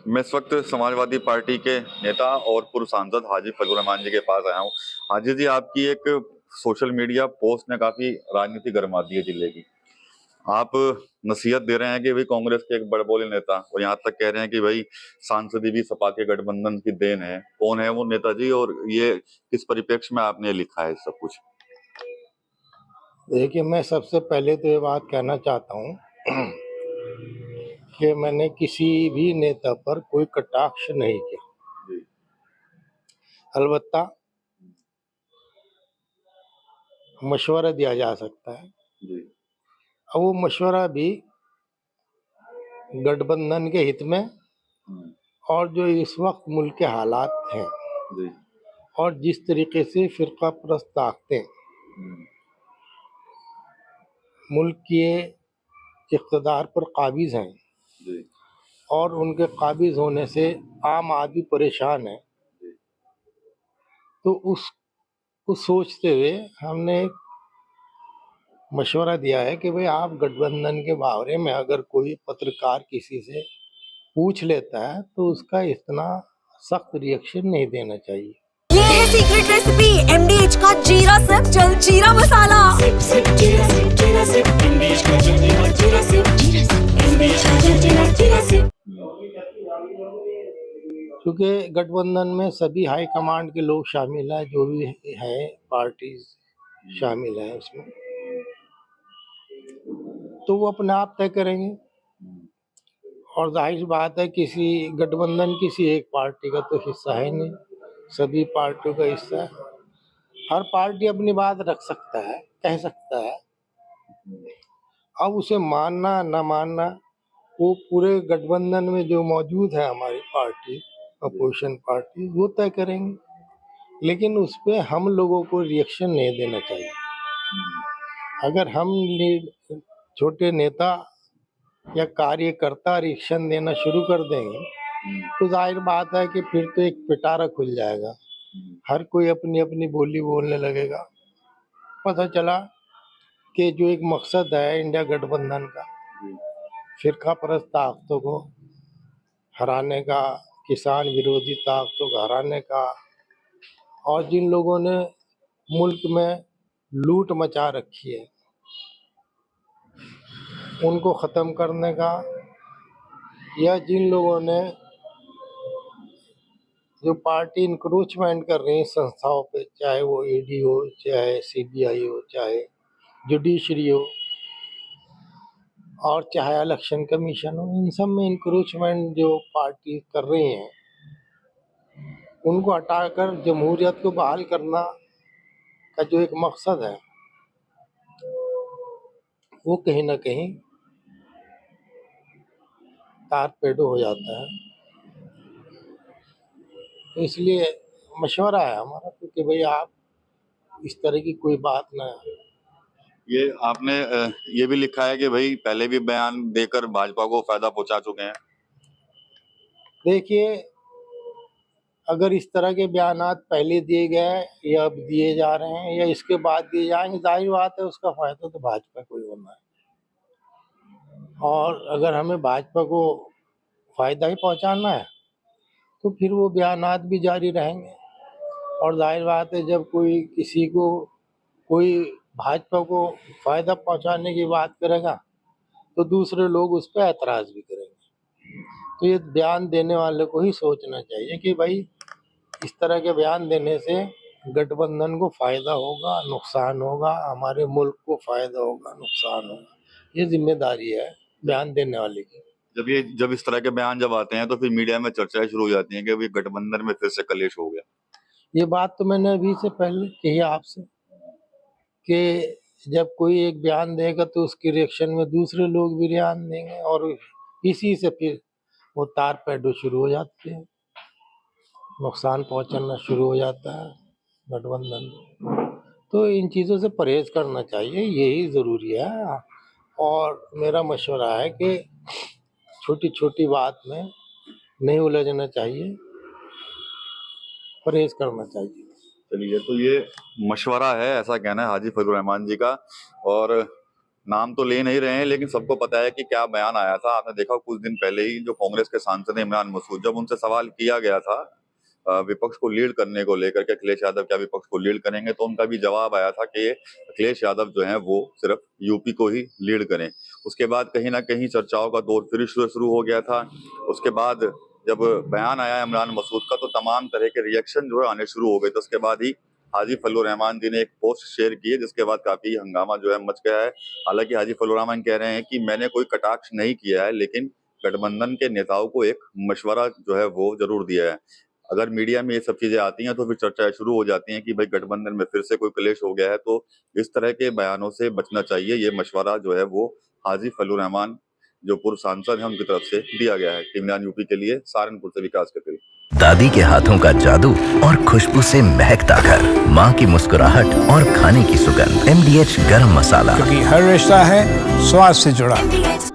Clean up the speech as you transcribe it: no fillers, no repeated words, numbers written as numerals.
मैं इस वक्त समाजवादी पार्टी के नेता और पूर्व सांसद हाजी फजल रहमान जी के पास आया हूँ। हाजी जी, आपकी एक सोशल मीडिया पोस्ट ने काफी राजनीति गर्मा दी है जिले की। आप नसीहत दे रहे हैं कि भाई कांग्रेस के एक बड़बोले नेता, और यहाँ तक कह रहे हैं कि भाई सांसदी भी सपा के गठबंधन की देन है। कौन है वो नेताजी, और ये किस परिप्रेक्ष्य में आपने लिखा है सब कुछ? देखिए, मैं सबसे पहले तो ये बात कहना चाहता हूँ कि मैंने किसी भी नेता पर कोई कटाक्ष नहीं किया। जी। अलबत्ता मशवरा दिया जा सकता है। जी। अब वो मशवरा भी गठबंधन के हित में और जो इस वक्त मुल्क के हालात हैं जी। और जिस तरीके से फिरका परस्त ताकतें मुल्क के इक़्तिदार पर काबिज हैं जी। और उनके काबिज होने से आम आदमी परेशान है, तो उसको सोचते हुए हमने एक मशवरा दिया है कि भाई आप गठबंधन के बारे में अगर कोई पत्रकार किसी से पूछ लेता है तो उसका इतना सख्त रिएक्शन नहीं देना चाहिए। ये है सीक्रेट रेसिपी MDH का जीरा सिप जल जीरा मसाला। सिप सिप जीरा सिप जीरा सिप MDH का जल जीरा सिप MDH का जल जीरा सिप। क्योंकि गठबंधन में सभी हाई कमांड के लोग शामिल हैं, जो भी है पार्टीज शामिल है उसमें, तो वो अपने आप तय करेंगे। और जाहिर सी बात है किसी गठबंधन किसी एक पार्टी का तो हिस्सा है नहीं, सभी पार्टियों का हिस्सा है। हर पार्टी अपनी बात रख सकता है, कह सकता है। अब उसे मानना न मानना वो पूरे गठबंधन में जो मौजूद है हमारी पार्टी, अपोजिशन पार्टी, वो तय करेंगे। लेकिन उस पर हम लोगों को रिएक्शन नहीं देना चाहिए। अगर हम छोटे नेता या कार्यकर्ता रिएक्शन देना शुरू कर देंगे तो जाहिर बात है कि फिर तो एक पिटारा खुल जाएगा, हर कोई अपनी अपनी बोली बोलने लगेगा। पता चला कि जो एक मकसद है इंडिया गठबंधन का, फिरका परस्त ताकतों को हराने का, किसान विरोधी ताकतों को हराने का, और जिन लोगों ने मुल्क में लूट मचा रखी है उनको ख़त्म करने का, या जिन लोगों ने जो पार्टी इंक्रोचमेंट कर रही है संस्थाओं पे, चाहे वो ED हो, चाहे CBI हो, चाहे जुडिशरी हो और चाहे इलेक्शन कमीशन हो, इन सब में इंक्रोचमेंट जो पार्टी कर रही हैं उनको हटाकर जमहूरियत को बहाल करना का जो एक मकसद है वो कहीं ना कहीं तारपेडो हो जाता है। तो इसलिए मशवरा है हमारा कि भाई आप इस तरह की कोई बात ना। ये आपने ये भी लिखा है कि भाई पहले भी बयान देकर भाजपा को फायदा पहुंचा चुके हैं। देखिए, अगर इस तरह के बयानात पहले दिए गए या अब दिए जा रहे हैं या इसके बाद दिए जाएंगे, जाहिर बात है उसका फायदा तो भाजपा को ही होना है। और अगर हमें भाजपा को फायदा ही पहुंचाना है तो फिर वो बयानात भी जारी रहेंगे। और जाहिर बात है जब कोई किसी को कोई भाजपा को फायदा पहुंचाने की बात करेगा तो दूसरे लोग उस पर ऐतराज भी करेंगे। तो ये बयान देने वाले को ही सोचना चाहिए कि भाई इस तरह के बयान देने से गठबंधन को फायदा होगा, नुकसान होगा, हमारे मुल्क को फायदा होगा, नुकसान होगा। ये जिम्मेदारी है बयान देने वाले की। जब इस तरह के बयान जब आते हैं तो फिर मीडिया में चर्चाएं शुरू हो जाती हैं कि अभी गठबंधन में फिर से कलेश हो गया। ये बात तो मैंने अभी से पहले कही आपसे कि जब कोई एक बयान देगा तो उसके रिएक्शन में दूसरे लोग भी बयान देंगे और इसी से फिर वो तार पैडो शुरू हो जाते हैं, नुकसान पहुंचाना शुरू हो जाता है गठबंधन। तो इन चीज़ों से परहेज करना चाहिए, यही ज़रूरी है। और मेरा मशवरा है कि छोटी छोटी बात में नहीं उलझना चाहिए, परहेज करना चाहिए। चलिए, तो ये मशवरा है, ऐसा कहना है हाजी फजल रहमान जी का। और नाम तो ले नहीं रहे हैं, लेकिन सबको पता है कि क्या बयान आया था। आपने देखा कुछ दिन पहले ही जो कांग्रेस के सांसद हैं इमरान मसूद, जब उनसे सवाल किया गया था विपक्ष को लीड करने को लेकर के, अखिलेश यादव क्या विपक्ष को लीड करेंगे, तो उनका भी जवाब आया था कि अखिलेश यादव जो है वो सिर्फ यूपी को ही लीड करें। उसके बाद कहीं ना कहीं चर्चाओं का दौर फिर शुरू हो गया था। उसके बाद जब बयान आया इमरान मसूद का, तो तमाम तरह के रिएक्शन जो है आने शुरू हो गए। तो उसके बाद ही हाजी फजलुर रहमान जी ने एक पोस्ट शेयर की है, जिसके बाद काफी हंगामा जो है मच गया है। हालांकि हाजी फजलुर रहमान कह रहे हैं कि मैंने कोई कटाक्ष नहीं किया है, लेकिन गठबंधन के नेताओं को एक मशवरा जो है वो जरूर दिया है। अगर मीडिया में ये सब चीजें आती हैं तो फिर चर्चाएं शुरू हो जाती हैं कि भाई गठबंधन में फिर से कोई क्लेश हो गया है। तो इस तरह के बयानों से बचना चाहिए। ये मशवरा जो है वो हाजी फजलुर रहमान जो पूर्व सांसद हैं उनकी तरफ से दिया गया है। टीम 9 यूपी के लिए सहारनपुर से विकास कपिल। दादी के हाथों का जादू और खुशबू से महकता घर, माँ की मुस्कुराहट और खाने की सुगंध। MDH गरम मसाला, क्योंकि हर रिश्ता है स्वाद से जुड़ा। MDH